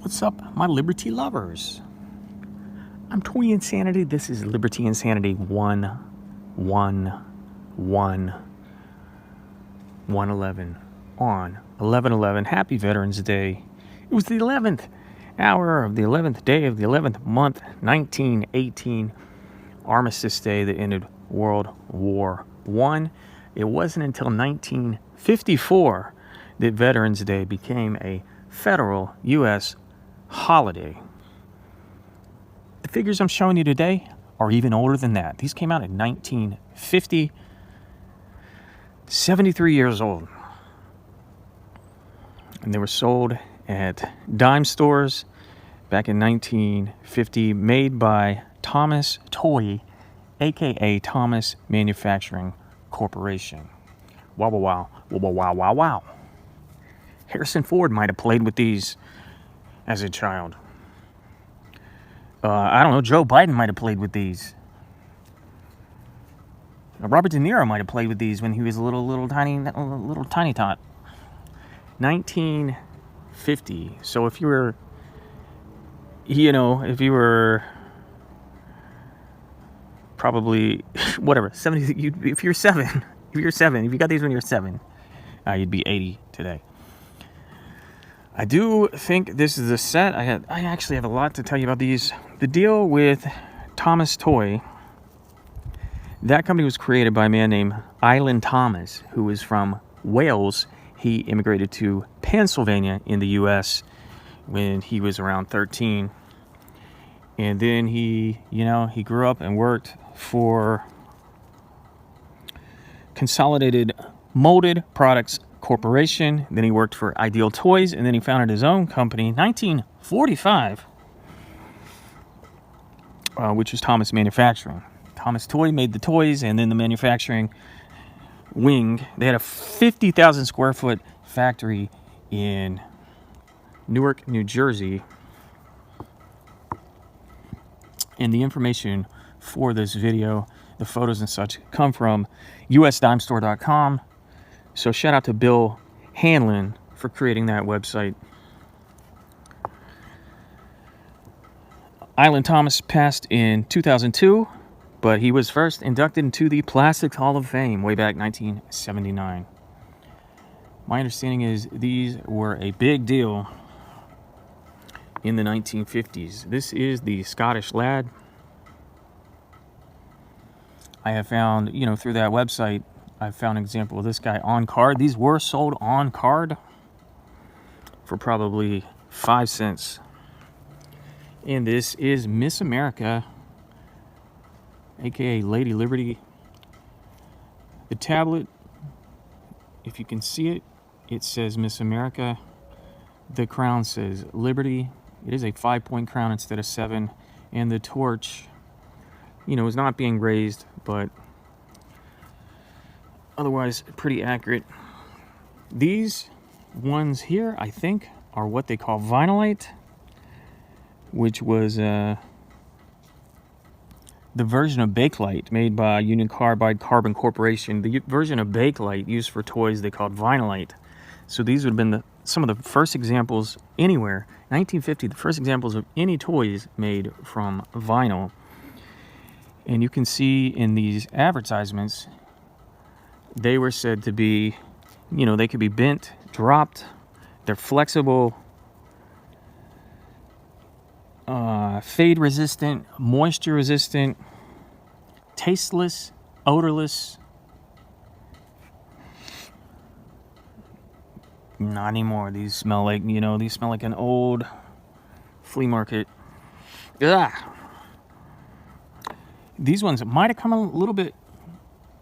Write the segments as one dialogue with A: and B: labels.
A: What's up, my Liberty lovers? I'm Toy Insanity. This is Liberty Insanity 111 on 11/11. Happy Veterans Day. It was the 11th hour of the 11th day of the 11th month, 1918, Armistice Day that ended World War I. It wasn't until 1954 that Veterans Day became a federal U.S. holiday. The figures I'm showing you today are even older than that. These came out in 1950, 73 years old. And they were sold at dime stores back in 1950, made by Thomas Toy, aka Thomas Manufacturing Corporation. Wow, wow, wow, wow, wow, wow, wow. Harrison Ford might have played with these as a child. I don't know, Joe Biden might have played with these. Robert De Niro might have played with these when he was a little tiny tot. 1950. So if you were, if you were probably, whatever, 70, if you're 7, if you got these when you're 7, you'd be 80 today. I do think this is a set. I actually have a lot to tell you about these. The deal with Thomas Toy, that company was created by a man named Ilan Thomas, who is from Wales. He immigrated to Pennsylvania in the U.S. when he was around 13. And then he grew up and worked for Consolidated Molded Products Corporation. Then he worked for Ideal Toys, and then he founded his own company in 1945, which was Thomas Manufacturing. Thomas Toy made the toys, and then the manufacturing wing. They had a 50,000 square foot factory in Newark, New Jersey. And the information for this video, the photos and such, come from usdimestore.com. So shout out to Bill Hanlon for creating that website. Ilan Thomas passed in 2002, but he was first inducted into the Plastics Hall of Fame way back 1979. My understanding is these were a big deal in the 1950s. This is the Scottish Lad. I have found, through that website, I found an example of this guy on card. These were sold on card for probably 5 cents. And this is Miss America, aka Lady Liberty. The tablet, if you can see it, it says Miss America. The crown says Liberty. It is a 5-point crown instead of 7. And the torch, is not being raised, but otherwise pretty accurate. These ones here, I think, are what they call Vinylite, which was the version of Bakelite made by Union Carbide Carbon Corporation. The version of Bakelite used for toys they called Vinylite. So these would have been some of the first examples anywhere. 1950, the first examples of any toys made from vinyl. And you can see in these advertisements, they were said to be, they could be bent, dropped, they're flexible, fade resistant, moisture resistant, tasteless, odorless. Not anymore. These smell like, an old flea market. Ugh. These ones might have come a little bit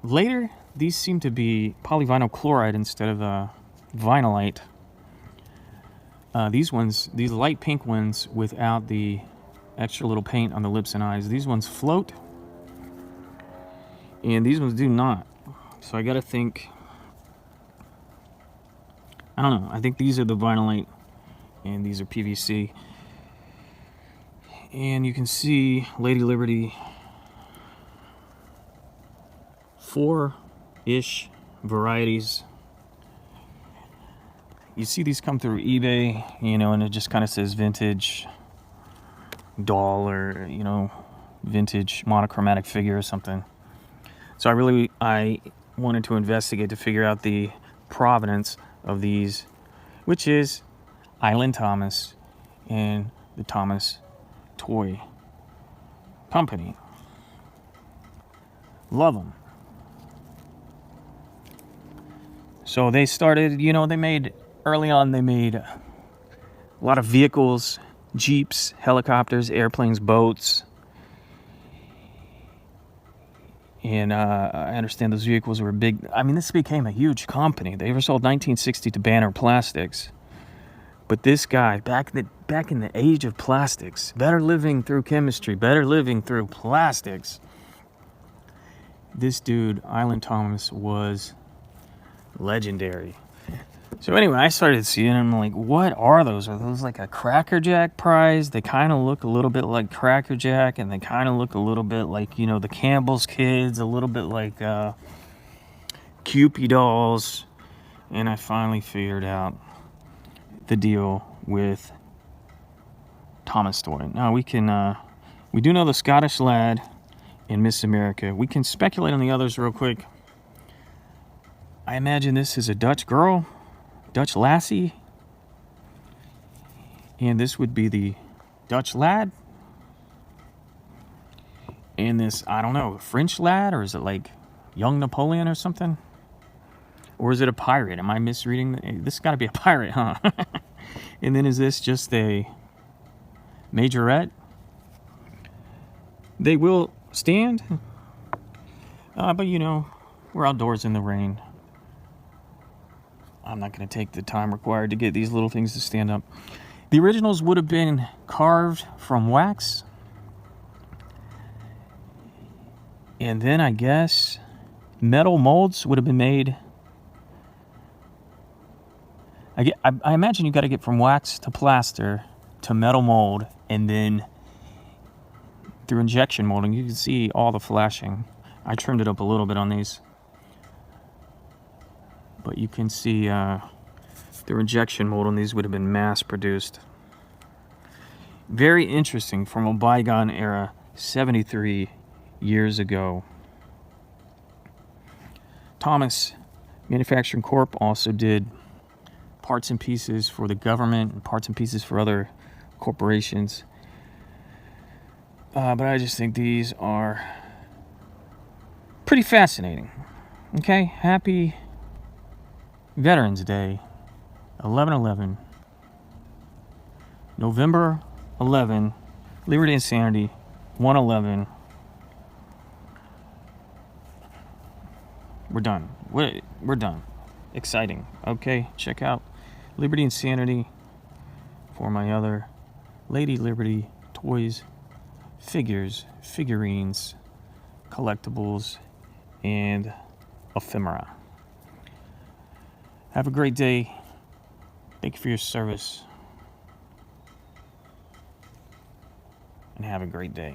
A: later. These seem to be polyvinyl chloride instead of Vinylite. These light pink ones without the extra little paint on the lips and eyes, these ones float, and these ones do not. So I gotta think, I don't know, I think these are the Vinylite, and these are PVC. And you can see Lady Liberty, 4-ish varieties. you see these come through eBay, you know, and it just kind of says vintage doll or, you know, vintage monochromatic figure or something. So I wanted to investigate to figure out the provenance of these, which is Island Thomas and the Thomas Toy Company. Love them. So they started, you know, early on they made a lot of vehicles, Jeeps, helicopters, airplanes, boats. And I understand those vehicles were big. I mean, this became a huge company. They were sold 1960 to Banner Plastics. But this guy, back in the age of plastics, better living through chemistry, better living through plastics, this dude, Island Thomas, was legendary. So anyway, I started seeing them. I'm like, what are those? Are those like a Cracker Jack prize? They kind of look a little bit like Cracker Jack, and they kind of look a little bit like, you know, the Campbell's Kids, a little bit like Cupid dolls. And I finally figured out the deal with Thomas Toy. Now we do know the Scottish Lad and Miss America. We can speculate on the others real quick. I imagine this is a Dutch girl, Dutch lassie, and this would be the Dutch lad, and this, I don't know, French lad, or is it like young Napoleon or something? Or is it a pirate? Am I misreading? This has got to be a pirate, huh? And then is this just a majorette? They will stand, but you know, we're outdoors in the rain. I'm not going to take the time required to get these little things to stand up. The originals would have been carved from wax. And then I guess metal molds would have been made. I imagine you got to get from wax to plaster to metal mold, and then through injection molding. You can see all the flashing. I trimmed it up a little bit on these. But you can see their injection mold on these would have been mass produced. Very interesting, from a bygone era, 73 years ago. Thomas Manufacturing Corp. also did parts and pieces for the government and parts and pieces for other corporations. But I just think these are pretty fascinating. Okay, happy Veterans Day, 11/11, November 11, Liberty and Sanity, 1/11. We're done. We're done. Exciting. Okay, check out Liberty and Sanity for my other Lady Liberty toys, figures, figurines, collectibles, and ephemera. Have a great day. Thank you for your service. And have a great day.